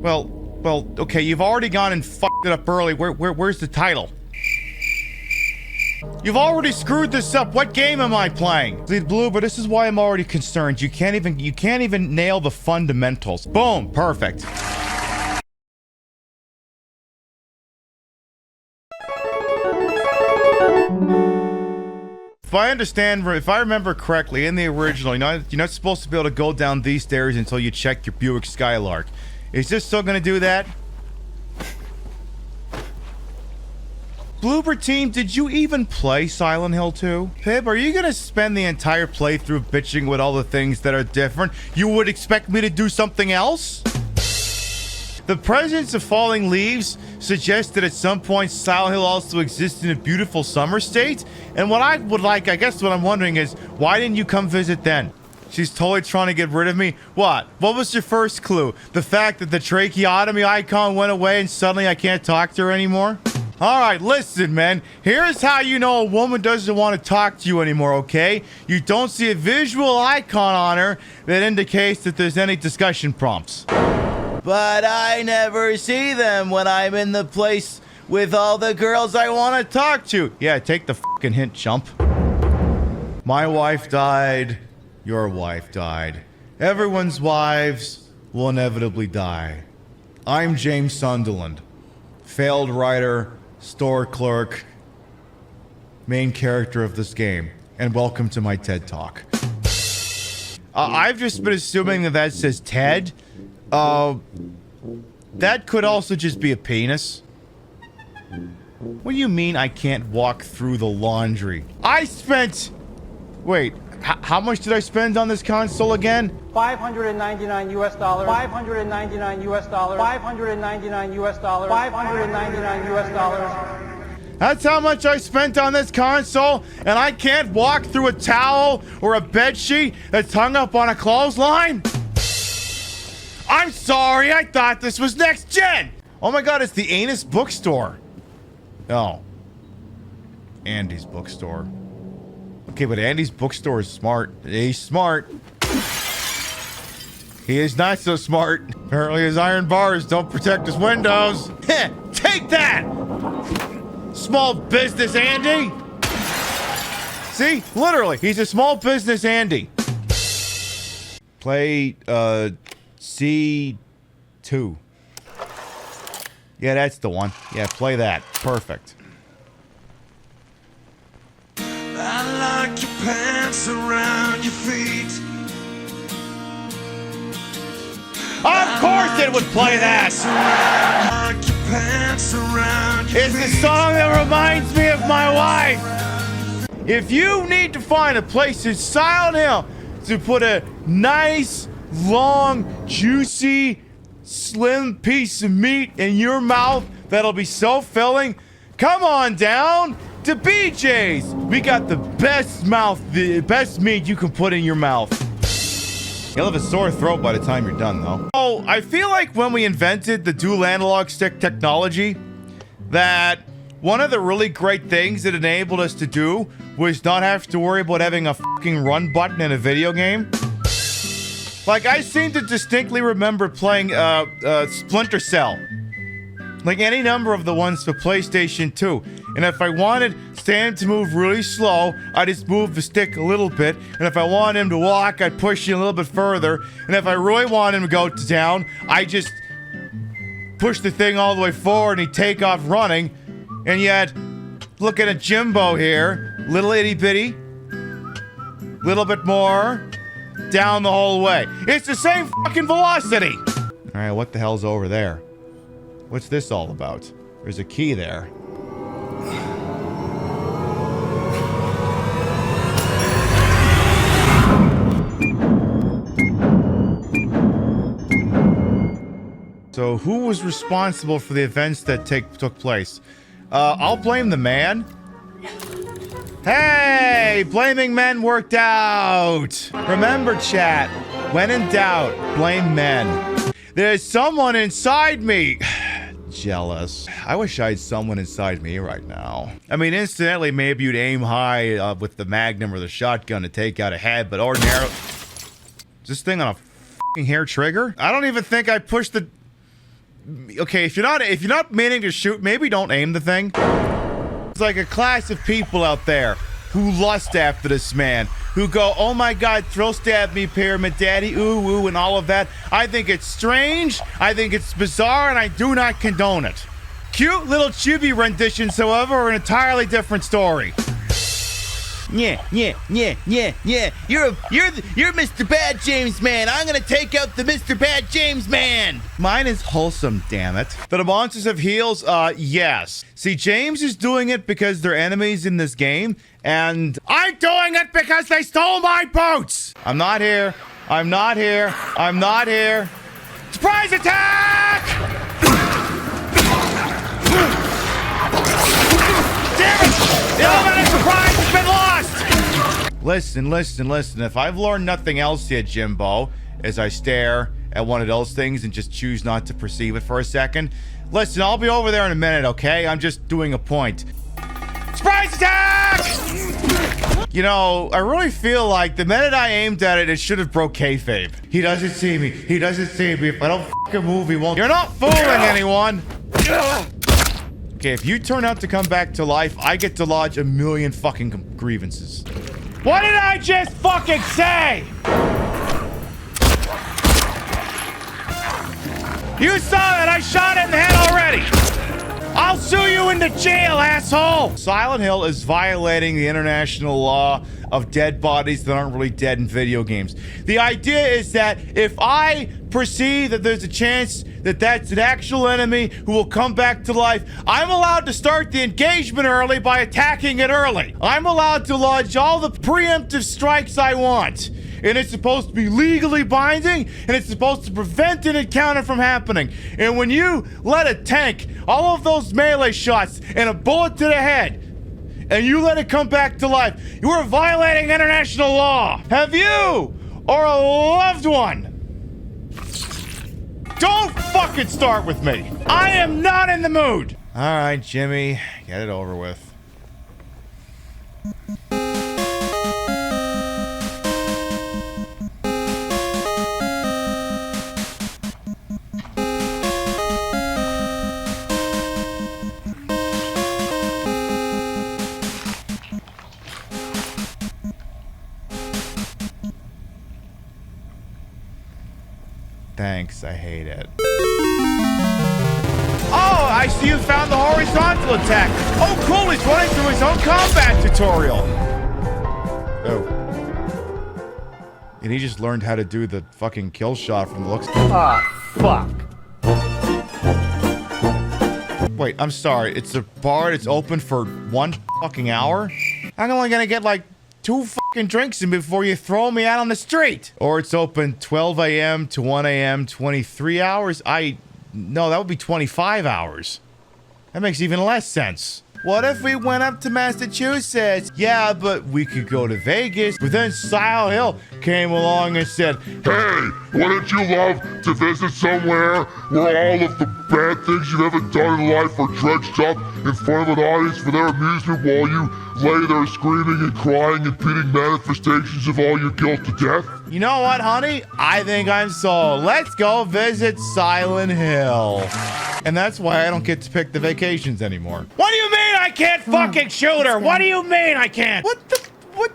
Well, okay, you've already gone and fucked it up early. Where's the title? You've already screwed this up. What game am I playing? Bleed Blue, but this is why I'm already concerned. You can't even nail the fundamentals. Boom, perfect. If I remember correctly, in the original, you're not supposed to be able to go down these stairs until you check your Buick Skylark. Is this still gonna do that? Bloober Team, did you even play Silent Hill 2? Pib, are you gonna spend the entire playthrough bitching with all the things that are different? You would expect me to do something else? The presence of falling leaves suggests that at some point Silent Hill also exists in a beautiful summer state. And what I would like, I guess what I'm wondering is, why didn't you come visit then? She's totally trying to get rid of me. What? What was your first clue? The fact that the tracheotomy icon went away and suddenly I can't talk to her anymore? Alright, listen, man. Here's how you know a woman doesn't want to talk to you anymore, okay? You don't see a visual icon on her that indicates that there's any discussion prompts. But I never see them when I'm in the place with all the girls I want to talk to. Yeah, take the fucking hint, chump. My wife died. Your wife died. Everyone's wives will inevitably die. I'm James Sunderland. Failed writer, store clerk, main character of this game. And welcome to my TED Talk. I've just been assuming that says TED. That could also just be a penis. What do you mean I can't walk through the laundry? I spent... Wait, how much did I spend on this console again? $599 US. $599 US. $599 US. $599 US. That's how much I spent on this console, and I can't walk through a towel or a bedsheet that's hung up on a clothesline? I'm sorry, I thought this was next gen! Oh my god, it's the Anus bookstore. Oh. Andy's bookstore. Okay, but Andy's bookstore is smart. He's smart. He is not so smart. Apparently his iron bars don't protect his windows. Heh, take that! Small business Andy! See? Literally, he's a small business Andy. Play, C2. Yeah, that's the one. Yeah, play that. Perfect. I like your pants around your feet. Of course it would play that! I like your pants around your It's the feet. song that reminds me of my wife! If you need to find a place in Silent Hill to put a nice, long, juicy, slim piece of meat in your mouth that'll be so filling, come on down to BJ's. We got the best meat you can put in your mouth. You'll have a sore throat by the time you're done, though. Oh, I feel like when we invented the dual analog stick technology, that one of the really great things it enabled us to do was not have to worry about having a fucking run button in a video game. Like, I seem to distinctly remember playing, Splinter Cell. Like any number of the ones for PlayStation 2. And if I wanted Sam to move really slow, I just move the stick a little bit. And if I want him to walk, I'd push him a little bit further. And if I really want him to go down, I just push the thing all the way forward and he'd take off running. And yet, look at Jimbo here. Little itty bitty. Little bit more. Down the whole way. It's the same fucking velocity! Alright, what the hell's over there? What's this all about? There's a key there. So, who was responsible for the events that took place? I'll blame the man. Hey! Blaming men worked out! Remember, chat. When in doubt, blame men. There's someone inside me! Jealous. I wish I had someone inside me right now. I mean, incidentally, maybe you'd aim high with the Magnum or the shotgun to take out a head, but ordinarily... Is this thing on a f***ing hair trigger? I don't even think I pushed the... okay, if you're not meaning to shoot, maybe don't aim the thing. It's like a class of people out there who lust after this man, who go, oh my God, thrill stab me, Pyramid Daddy, ooh, ooh, and all of that. I think it's strange, I think it's bizarre, and I do not condone it. Cute little chibi renditions, however, are an entirely different story. Yeah. You're Mr. Bad James Man. I'm gonna take out the Mr. Bad James Man. Mine is wholesome, damn it. The monsters have heals? Yes. See, James is doing it because they're enemies in this game, and I'm doing it because they stole my boots. I'm not here. I'm not here. I'm not here. Surprise attack! Damn it! The element of surprise has been lost! Listen. If I've learned nothing else here, Jimbo, as I stare at one of those things and just choose not to perceive it for a second. Listen, I'll be over there in a minute, okay? I'm just doing a point. Surprise attack! You know, I really feel like the minute I aimed at it, it should have broke kayfabe. He doesn't see me. He doesn't see me. If I don't fucking move, he won't. You're not fooling anyone. Okay, if you turn out to come back to life, I get to lodge a million fucking grievances. What did I just fucking say? You saw that I shot it in the head already. I'll sue you into jail, asshole! Silent Hill is violating the international law of dead bodies that aren't really dead in video games. The idea is that if I perceive that there's a chance that that's an actual enemy who will come back to life, I'm allowed to start the engagement early by attacking it early. I'm allowed to lodge all the preemptive strikes I want. And it's supposed to be legally binding, and it's supposed to prevent an encounter from happening. And when you let a tank, all of those melee shots, and a bullet to the head, and you let it come back to life, you are violating international law. Have you, or a loved one, don't fucking start with me. I am not in the mood. All right, Jimmy, get it over with. Thanks, I hate it. Oh, I see you found the horizontal attack. Oh, cool, he's running through his own combat tutorial. Oh. And he just learned how to do the fucking kill shot from the looks. Ah, fuck. Wait, I'm sorry, it's a bar, it's open for 1 fucking hour? I'm only gonna get like 2 fucking drinks in before you throw me out on the street. Or it's open 12 a.m. to 1 a.m., 23 hours? No, that would be 25 hours. That makes even less sense. What if we went up to Massachusetts? Yeah, but we could go to Vegas. But then Silent Hill came along and said, hey, wouldn't you love to visit somewhere where all of the bad things you've ever done in life are dredged up in front of an audience for their amusement while you lay there screaming and crying and beating manifestations of all your guilt to death? You know what, honey? I think I'm sold. Let's go visit Silent Hill. And that's why I don't get to pick the vacations anymore. What do you mean I can't fucking shoot her? What do you mean I can't? What the, what,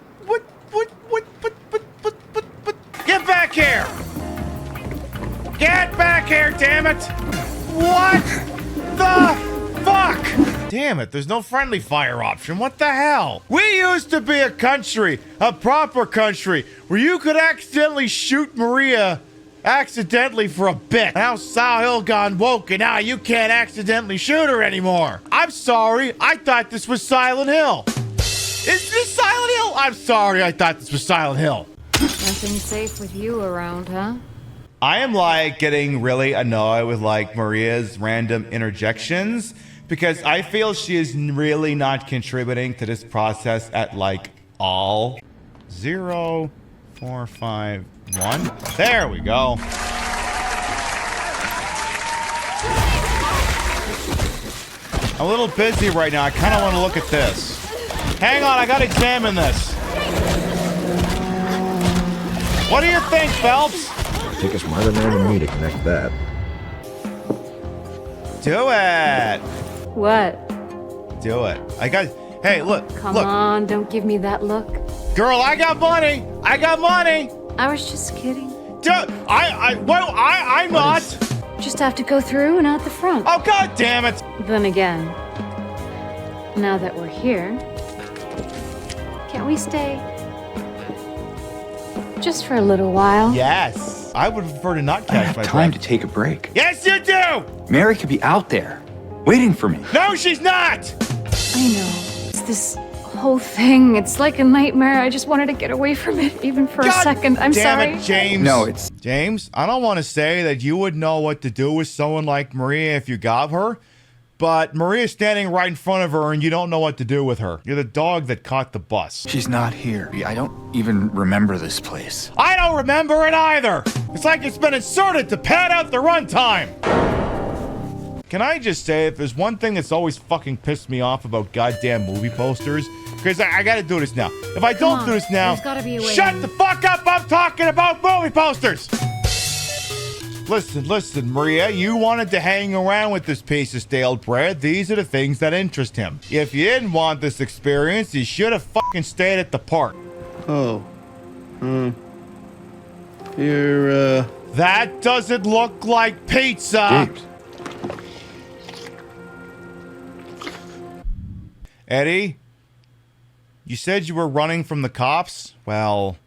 get back here! Get back here, damn it! What the fuck? Damn it, there's no friendly fire option. What the hell? We used to be a country, a proper country, where you could accidentally shoot Maria accidentally for a bit. Now Silent Hill gone woke and now you can't accidentally shoot her anymore. I'm sorry, I thought this was Silent Hill. Is this Silent Hill? I'm sorry, I thought this was Silent Hill. Nothing safe with you around, huh? I am like getting really annoyed with like Maria's random interjections because I feel she is really not contributing to this process at like all. 0, 4, 5, 1. There we go. I'm a little busy right now. I kind of want to look at this. Hang on, I gotta examine this. What do you think, Phelps? Take a smarter man than me to connect that. Do it. What? Do it. I got. Hey, look. Come look. on, don't give me that look. Girl, I got money. I got money. I was just kidding. Dude, I'm not. Just have to go through and out the front. Oh, God damn it. Then again, now that we're here, can't we stay? Just for a little while. Yes. I would prefer to not catch I have my time breath. to take a break. Yes, you do. Mary could be out there, waiting for me. No, she's not. I know. It's this whole thing. It's like a nightmare. I just wanted to get away from it, even for a God second. I'm damn sorry. it, James. No, it's... James, I don't want to say that you would know what to do with someone like Maria if you got her, but Maria's standing right in front of her and you don't know what to do with her. You're the dog that caught the bus. She's not here. I don't even remember this place. I don't remember it either. It's like it's been inserted to pad out the runtime. Can I just say, if there's one thing that's always fucking pissed me off about goddamn movie posters, because I gotta do this now. If I don't on, do this now, there's gotta be a way. shut the fuck up, I'm talking about movie posters! Listen, Maria, you wanted to hang around with this piece of stale bread. These are the things that interest him. If you didn't want this experience, you should have fucking stayed at the park. Oh. You're, That doesn't look like pizza! James. Eddie, you said you were running from the cops? Well,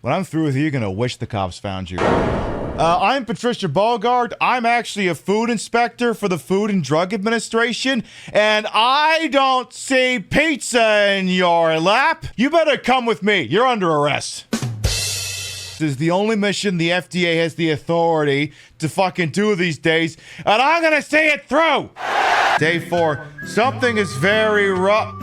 when I'm through with you, you're gonna wish the cops found you. I'm Patricia Bogart. I'm actually a food inspector for the Food and Drug Administration, and I don't see pizza in your lap. You better come with me. You're under arrest. This is the only mission the FDA has the authority to fucking do these days, and I'm gonna see it through. Day 4. Something is very rough.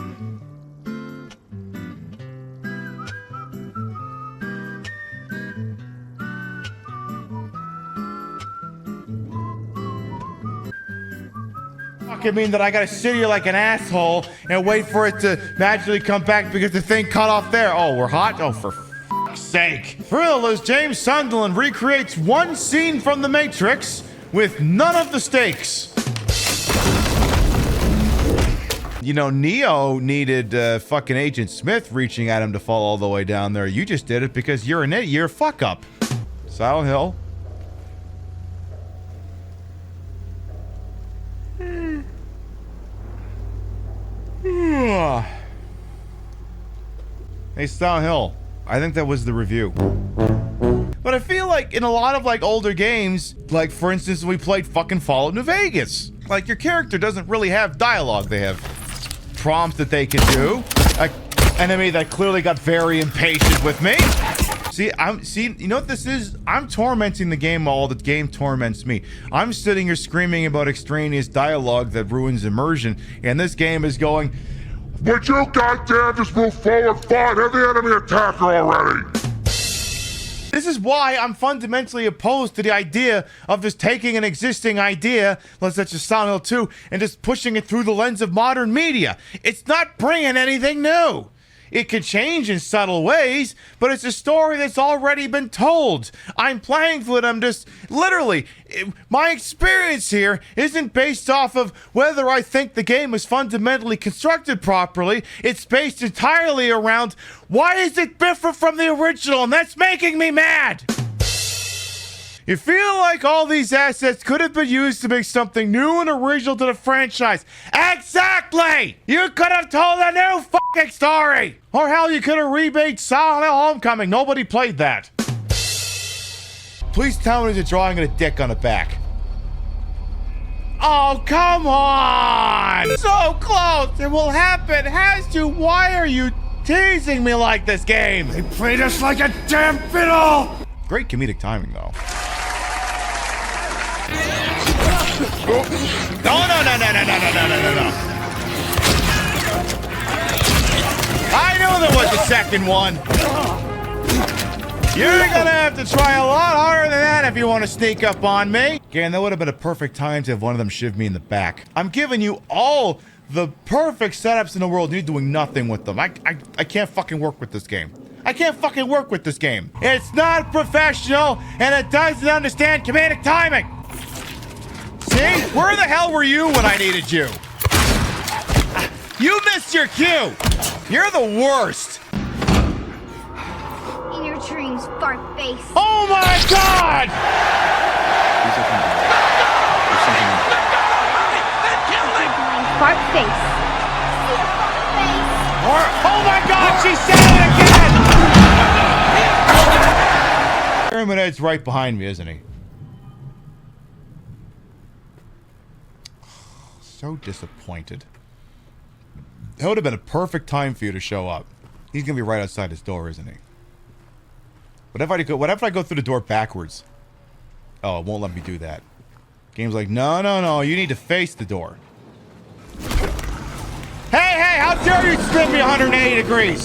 Fucking mean that I gotta sit here like an asshole and wait for it to magically come back because the thing cut off there. Oh, we're hot? Oh, for fuck's sake. Thrill as James Sunderland recreates one scene from The Matrix with none of the stakes. You know, Neo needed fucking Agent Smith reaching at him to fall all the way down there. You just did it because you're an idiot. You're a fuck up. Silent Hill. Hey, Silent Hill. I think that was the review. But I feel like in a lot of like older games, like for instance, we played fucking Fallout New Vegas. Like your character doesn't really have dialogue. They have prompts that they can do. An enemy that clearly got very impatient with me. See, you know what this is? I'm tormenting the game while the game torments me. I'm sitting here screaming about extraneous dialogue that ruins immersion, and this game is going, would you goddamn just move forward? Fine, have the enemy attacker already. This is why I'm fundamentally opposed to the idea of just taking an existing idea, such as Silent Hill 2, and just pushing it through the lens of modern media. It's not bringing anything new. It can change in subtle ways, but it's a story that's already been told. I'm playing for it. I'm just literally, my experience here isn't based off of whether I think the game is fundamentally constructed properly. It's based entirely around why is it different from the original, and that's making me mad. You feel like all these assets could have been used to make something new and original to the franchise. Exactly! You could have told a new fucking story! Or hell, you could have remade Silent Hill Homecoming. Nobody played that. Please tell me there's a drawing of a dick on the back. Oh, come on! So close! It will happen! Has to! Why are you teasing me like this game? They played us like a damn fiddle! Great comedic timing, though. No. I knew there was a second one. You're gonna have to try a lot harder than that if you want to sneak up on me. Again, that would have been a perfect time to have one of them shiv me in the back. I'm giving you all the perfect setups in the world. You're doing nothing with them. I can't fucking work with this game. I can't fucking work with this game. It's not professional, and it doesn't understand comedic timing. See? Where the hell were you when I needed you? You missed your cue. You're the worst. In your dreams, fart face. Oh my God! Fart face. See a fart face. Oh my God, she said it again! Pyramid Head's right behind me, isn't he? So disappointed. That would have been a perfect time for you to show up. He's gonna be right outside his door, isn't he? What if I go through the door backwards? Oh, it won't let me do that. Game's like, no, you need to face the door. Hey, how dare you spin me 180 degrees?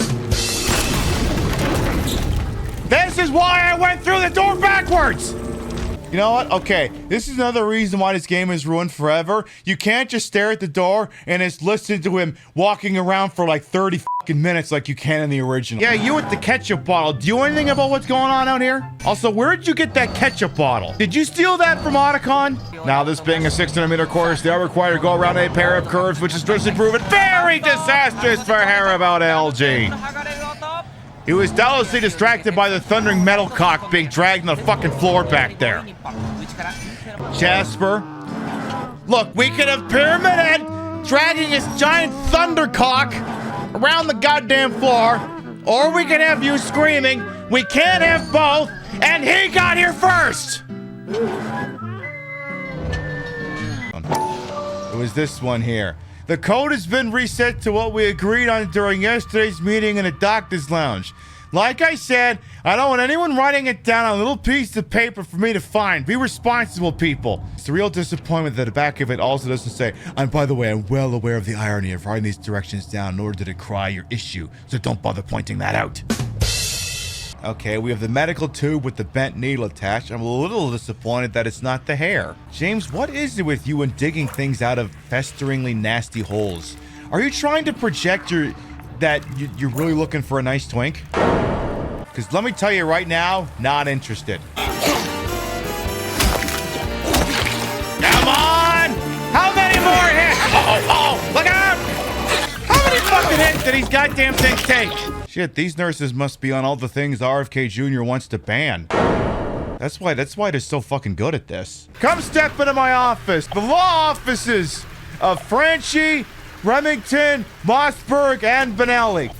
This is why I went through the door backwards! You know what? Okay, this is another reason why this game is ruined forever. You can't just stare at the door and just listen to him walking around for like 30 fucking minutes like you can in the original. Yeah, you with the ketchup bottle. Do you know anything about what's going on out here? Also, where did you get that ketchup bottle? Did you steal that from Otacon? Now, this being a 600-meter course, they are required to go around a pair of curves, which is traditionally proven very disastrous for Harabout LG. He was doubtlessly distracted by the thundering metal cock being dragged on the fucking floor back there. Jasper. Look, we could have Pyramid Head dragging his giant thunder cock around the goddamn floor, or we can have you screaming. We can't have both, and he got here first! It was this one here. The code has been reset to what we agreed on during yesterday's meeting in the doctor's lounge. Like I said, I don't want anyone writing it down on a little piece of paper for me to find. Be responsible, people. It's a real disappointment that the back of it also doesn't say, and by the way, I'm well aware of the irony of writing these directions down in order to decry your issue, so don't bother pointing that out. Okay, we have the medical tube with the bent needle attached. I'm a little disappointed that it's not the hair. James, what is it with you and digging things out of festeringly nasty holes? Are you trying to project that you're really looking for a nice twink? Because let me tell you right now, not interested. Come on! How many more hits? Oh, look out! How many fucking hits did these goddamn things take? Shit, these nurses must be on all the things RFK Jr. wants to ban. That's why they're so fucking good at this. Come step into my office. The law offices of Franchi, Remington, Mossberg, and Benelli.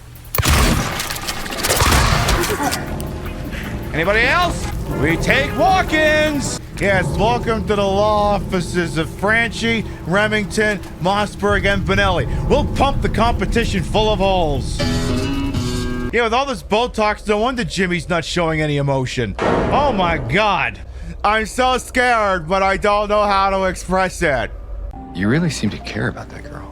Anybody else? We take walk-ins. Yes, welcome to the law offices of Franchi, Remington, Mossberg, and Benelli. We'll pump the competition full of holes. Yeah, with all this Botox, no wonder Jimmy's not showing any emotion. Oh my God. I'm so scared, but I don't know how to express it. You really seem to care about that girl.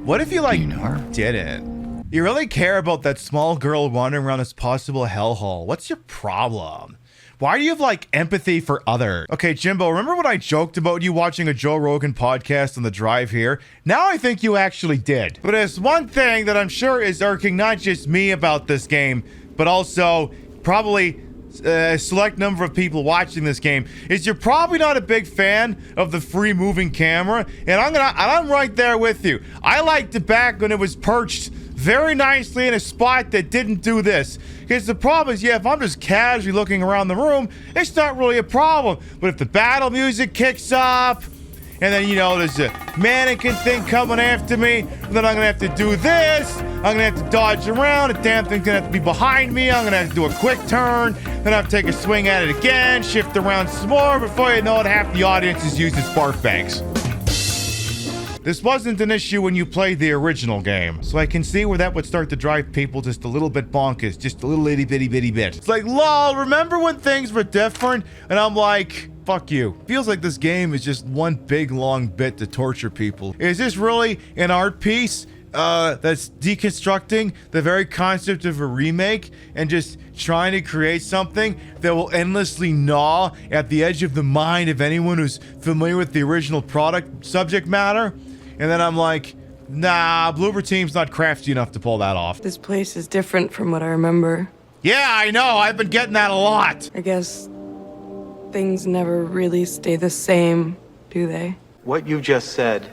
What if you, like, Do you know her? didn't? You really care about that small girl wandering around this possible hellhole. What's your problem? Why do you have, like, empathy for others? Okay, Jimbo, remember when I joked about you watching a Joe Rogan podcast on the drive here? Now I think you actually did. But there's one thing that I'm sure is irking not just me about this game, but also probably a select number of people watching this game, is you're probably not a big fan of the free moving camera, and I'm right there with you. I liked it back when it was perched very nicely in a spot that didn't do this. Because the problem is, yeah, if I'm just casually looking around the room, it's not really a problem. But if the battle music kicks off, and then, you know, there's a mannequin thing coming after me, then I'm gonna have to do this, I'm gonna have to dodge around, the damn thing's gonna have to be behind me, I'm gonna have to do a quick turn, then I have to take a swing at it again, shift around some more, before you know it, half the audience is using barf bags. This wasn't an issue when you played the original game, so I can see where that would start to drive people just a little bit bonkers, just a little itty bitty bitty bit. It's like, lol, remember when things were different? And I'm like, fuck you. Feels like this game is just one big long bit to torture people. Is this really an art piece that's deconstructing the very concept of a remake and just trying to create something that will endlessly gnaw at the edge of the mind of anyone who's familiar with the original product subject matter? And then I'm like, nah, Bloober Team's not crafty enough to pull that off. This place is different from what I remember. Yeah, I know. I've been getting that a lot. I guess things never really stay the same do they? What you just said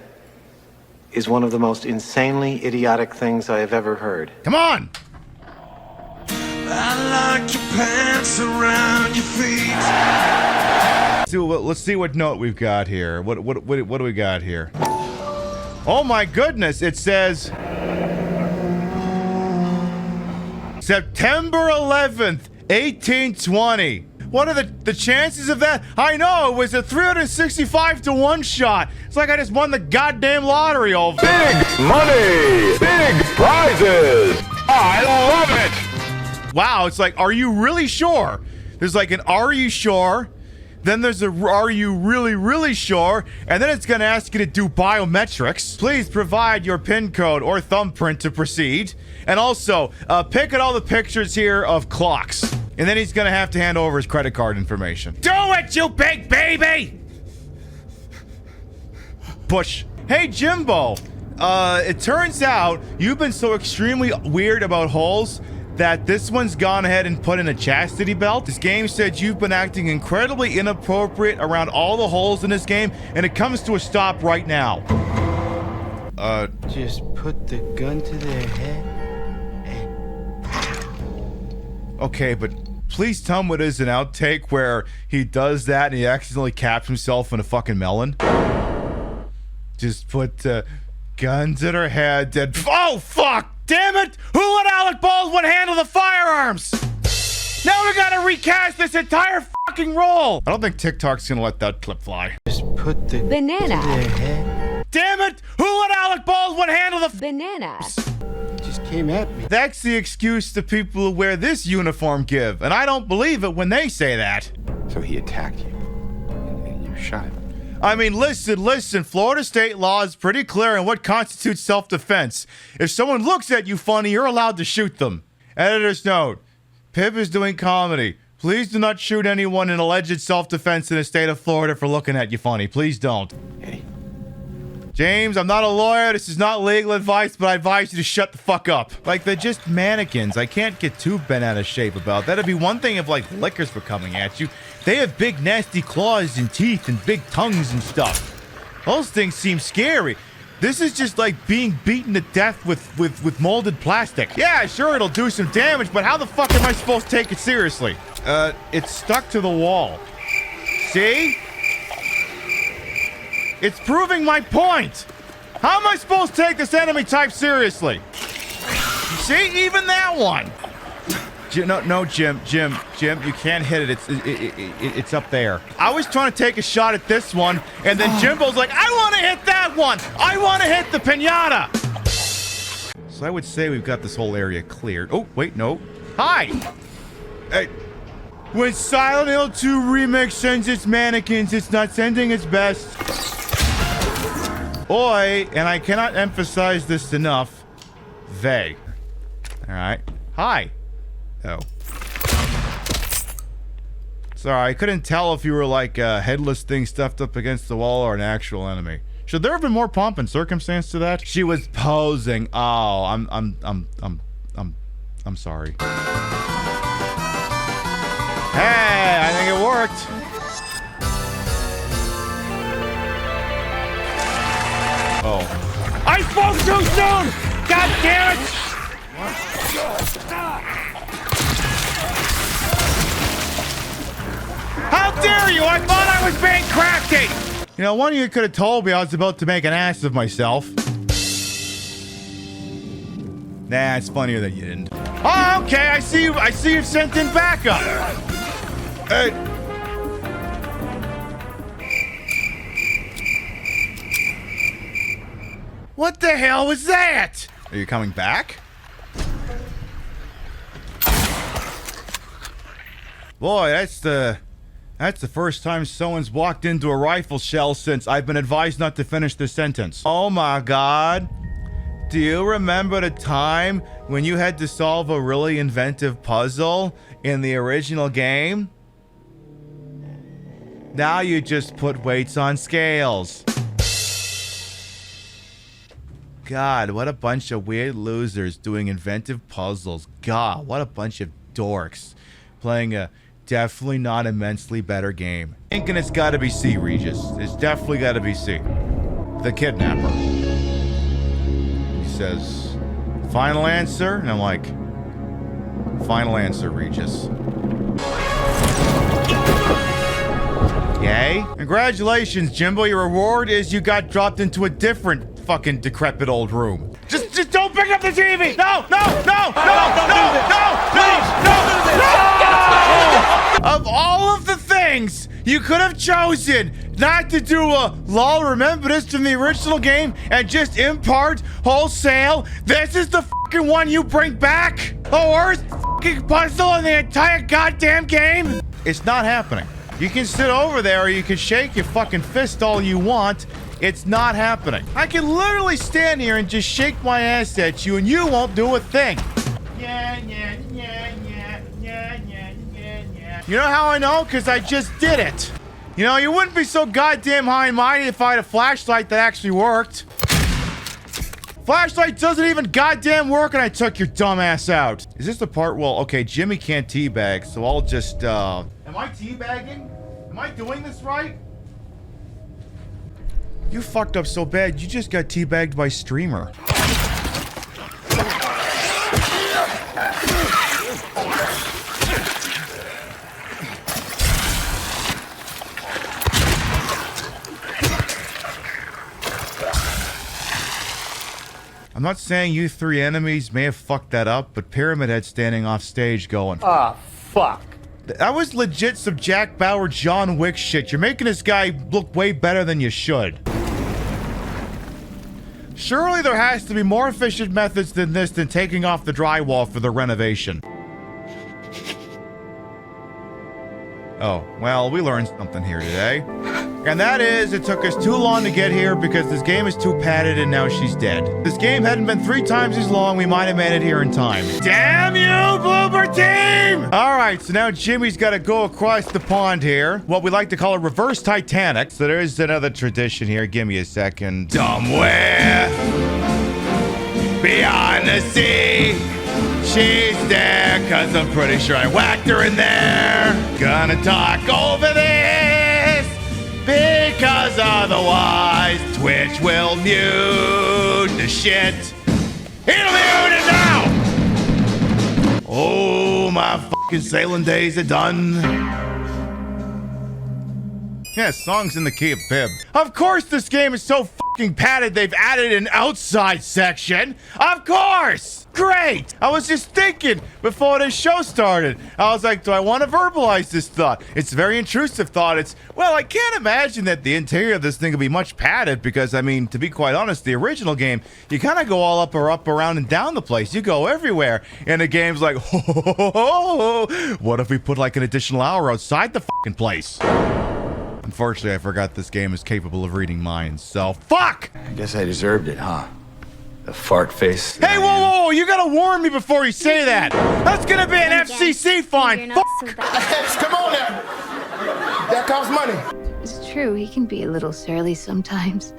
is one of the most insanely idiotic things I have ever heard. Come on! I like your pants around your feet. Let's see what note we've got here. What do we got here? Oh my goodness! It says September 11th, 1820. What are the chances of that? I know, it was a 365 to 1 shot. It's like I just won the goddamn lottery all Big money! Big prizes! I love it! Wow, it's like, are you really sure? There's like an are you sure? Then there's a are you really sure? And then it's gonna ask you to do biometrics. Please provide your PIN code or thumbprint to proceed. And also, pick at all the pictures here of clocks. And then he's gonna have to hand over his credit card information. Do it, you big baby! Push. Hey, Jimbo. It turns out you've been so extremely weird about holes that this one's gone ahead and put in a chastity belt. This game said you've been acting incredibly inappropriate around all the holes in this game, and it comes to a stop right now. Just put the gun to their head and... Okay, but please tell me it is an outtake where he does that and he accidentally caps himself in a fucking melon. Just put gun to their head, dead. Oh, fuck! Damn it! Who let Alec Baldwin handle the firearms? Now we gotta recast this entire fucking role! I don't think TikTok's gonna let that clip fly. Just put the Banana. gun to their head. Damn it! Who let Alec Baldwin handle the Banana. Just came at me. That's the excuse the people who wear this uniform give, and I don't believe it when they say that. So he attacked you, and you shot him. I mean, listen, Florida state law is pretty clear on what constitutes self-defense. If someone looks at you funny, you're allowed to shoot them. Editor's note, Pib is doing comedy. Please do not shoot anyone in alleged self-defense in the state of Florida for looking at you funny. Please don't. Eddie. James, I'm not a lawyer. This is not legal advice, but I advise you to shut the fuck up. Like, they're just mannequins. I can't get too bent out of shape about that. It'd be one thing if, like, lickers were coming at you. They have big, nasty claws and teeth and big tongues and stuff. Those things seem scary. This is just like being beaten to death with molded plastic. Yeah, sure, it'll do some damage, but how the fuck am I supposed to take it seriously? It's stuck to the wall. See? It's proving my point. How am I supposed to take this enemy type seriously? See, even that one. No, Jim, you can't hit it. It's up there. I was trying to take a shot at this one, and then Jimbo's like, I want to hit that one. I want to hit the pinata. So I would say we've got this whole area cleared. Oh, wait, no. Hi. Hey. When Silent Hill 2 Remake sends its mannequins, it's not sending its best. Oi, and I cannot emphasize this enough, they. All right. Hi. Oh. Sorry, I couldn't tell if you were like a headless thing stuffed up against the wall or an actual enemy. Should there have been more pomp and circumstance to that? She was posing. Oh, I'm sorry. Hey, I think it worked. Oh. I spoke too soon! God damn it! How dare you! I thought I was being crafty! You know, one of you could have told me I was about to make an ass of myself. Nah, it's funnier that you didn't. Oh, okay, I see you've sent in backup. Hey. What the hell was that? Are you coming back? Boy, that's the first time someone's walked into a rifle shell since I've been advised not to finish this sentence. Oh my God. Do you remember the time when you had to solve a really inventive puzzle in the original game? Now you just put weights on scales. God, what a bunch of weird losers doing inventive puzzles. God, what a bunch of dorks playing a definitely not immensely better game. Thinking it's gotta be C, Regis. It's definitely gotta be C. The Kidnapper. He says, final answer? And I'm like, final answer, Regis. Yay. Congratulations, Jimbo. Your reward is you got dropped into a different fucking decrepit old room. Just don't pick up the TV! No! Of all of the things you could have chosen not to do a lol, remember this from the original game and just impart wholesale, this is the fucking one you bring back? The worst fucking puzzle in the entire goddamn game? It's not happening. You can sit over there or you can shake your fucking fist all you want. It's not happening. I can literally stand here and just shake my ass at you and you won't do a thing. You know how I know? Because I just did it. You know, you wouldn't be so goddamn high-minded if I had a flashlight that actually worked. Flashlight doesn't even goddamn work and I took your dumb ass out. Is this the part? Well, okay, Jimmy can't teabag, so I'll just, Am I teabagging? Am I doing this right? You fucked up so bad, you just got teabagged by Streamer. I'm not saying you three enemies may have fucked that up, but Pyramid Head standing off stage going, Ah, fuck. that was legit some Jack Bauer John Wick shit. You're making this guy look way better than you should. Surely there has to be more efficient methods than this than taking off the drywall for the renovation. Oh, well, we learned something here today. And that is, it took us too long to get here because this game is too padded and now she's dead. This game hadn't been 3 times as long, we might have made it here in time. Damn you, Bloober Team! Alright, so now Jimmy's gotta go across the pond here. What we like to call a reverse Titanic. So there's another tradition here, give me a second. Somewhere beyond the sea, she's there, cause I'm pretty sure I whacked her in there. Gonna talk over this, because otherwise Twitch will mute the shit. It'll mute it now! Oh, my fucking sailing days are done. Yeah, songs in the key of Pib. Of course this game is so fucking padded they've added an outside section. Of course! Great! I was just thinking before this show started. I was like, do I want to verbalize this thought? It's a very intrusive thought. It's, well, I can't imagine that the interior of this thing will be much padded because, I mean, to be quite honest, the original game, you kind of go all up, around, and down the place. You go everywhere. And the game's like, ho, ho, ho, ho, ho. What if we put like an additional hour outside the fucking place? Unfortunately, I forgot this game is capable of reading minds, so fuck! I guess I deserved it, huh? The fart face. Hey, whoa, whoa, whoa, you gotta warn me before you say that! That's gonna be an FCC fine! Fuck! Come on now. That costs money. It's true, he can be a little surly sometimes.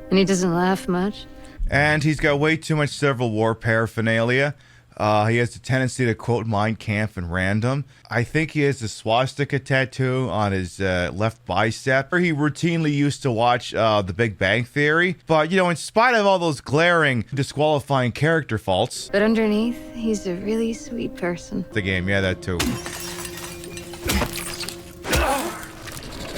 And he doesn't laugh much. And he's got way too much Civil War paraphernalia. He has a tendency to quote Mein Kampf and random. I think he has a swastika tattoo on his left bicep. He routinely used to watch The Big Bang Theory. But, you know, in spite of all those glaring, disqualifying character faults... But underneath, he's a really sweet person. The game, yeah, that too.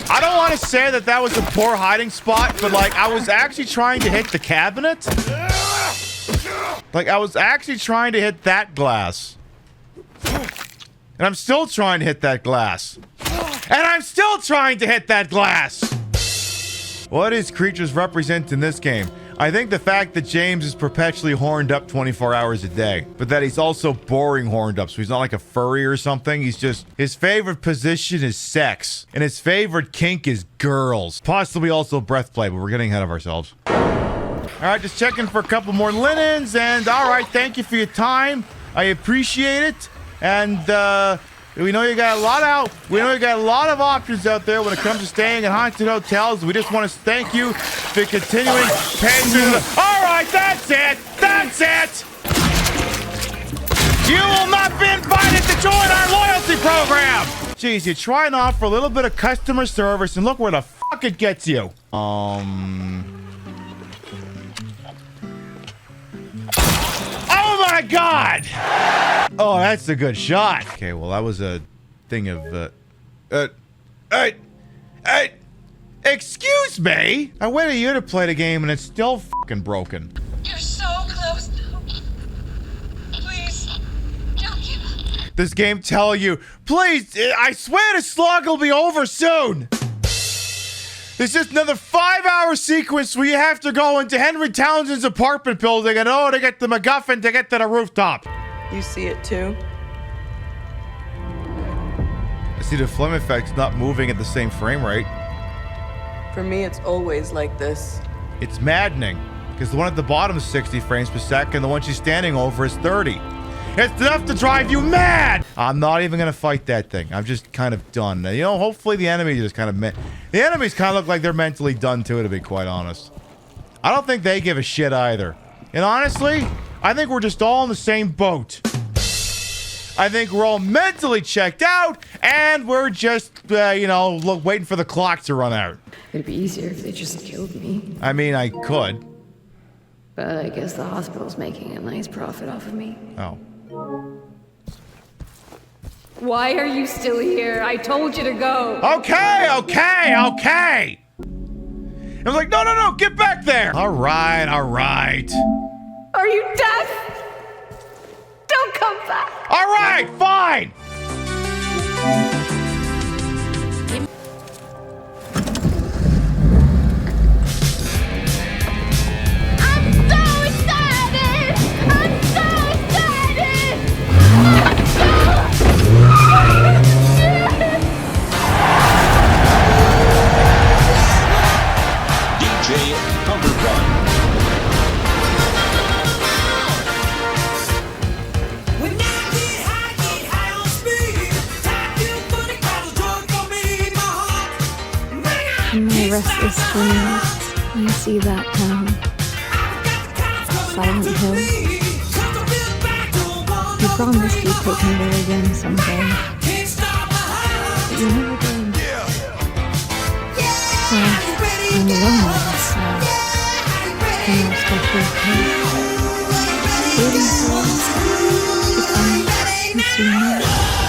I don't want to say that that was a poor hiding spot, but, like, I was actually trying to hit the cabinet. Like, I was actually trying to hit that glass. And I'm still trying to hit that glass. And I'm still trying to hit that glass! What does creatures represent in this game? I think the fact that James is perpetually horned up 24 hours a day. But that he's also boring horned up, so he's not like a furry or something. He's just... His favorite position is sex. And his favorite kink is girls. Possibly also breath play, but we're getting ahead of ourselves. All right, just checking for a couple more linens, and all right, thank you for your time. I appreciate it, and we know you got a lot of options out there when it comes to staying in haunted hotels. We just want to thank you for continuing paying through the... All right, that's it. That's it. You will not be invited to join our loyalty program. Geez, you try and offer a little bit of customer service and look where the fuck it gets you. Oh my God! Oh, that's a good shot. Okay, well, that was a thing of, excuse me? I waited a year to play the game and it's still fucking broken. You're so close now. Please, don't give up. This game tell you, please, I swear the slog will be over soon. There's just another 5-hour sequence where you have to go into Henry Townsend's apartment building and to get the MacGuffin to get to the rooftop. You see it too? I see the flame effect's not moving at the same frame rate. For me, it's always like this. It's maddening, because the one at the bottom is 60 frames per second, the one she's standing over is 30. It's enough to drive you mad! I'm not even gonna fight that thing. I'm just kind of done. You know, hopefully the enemy just kind of... The enemies kind of look like they're mentally done too, to be quite honest. I don't think they give a shit either. And honestly, I think we're just all in the same boat. I think we're all mentally checked out, and we're just, you know, waiting for the clock to run out. It'd be easier if they just killed me. I mean, I could. But I guess the hospital's making a nice profit off of me. Oh. Why are you still here? I told you to go. Okay! I was like, no, get back there! All right. Are you deaf? Don't come back. All right, fine! I'm so excited! I'm so excited! DJ Cumberbatch. In my restless dreams, I see that town. Silent Hill. You promised you'd take me there again someday. But you never did. So, I'm alone now, so in our special place. Waiting for you to come and see me.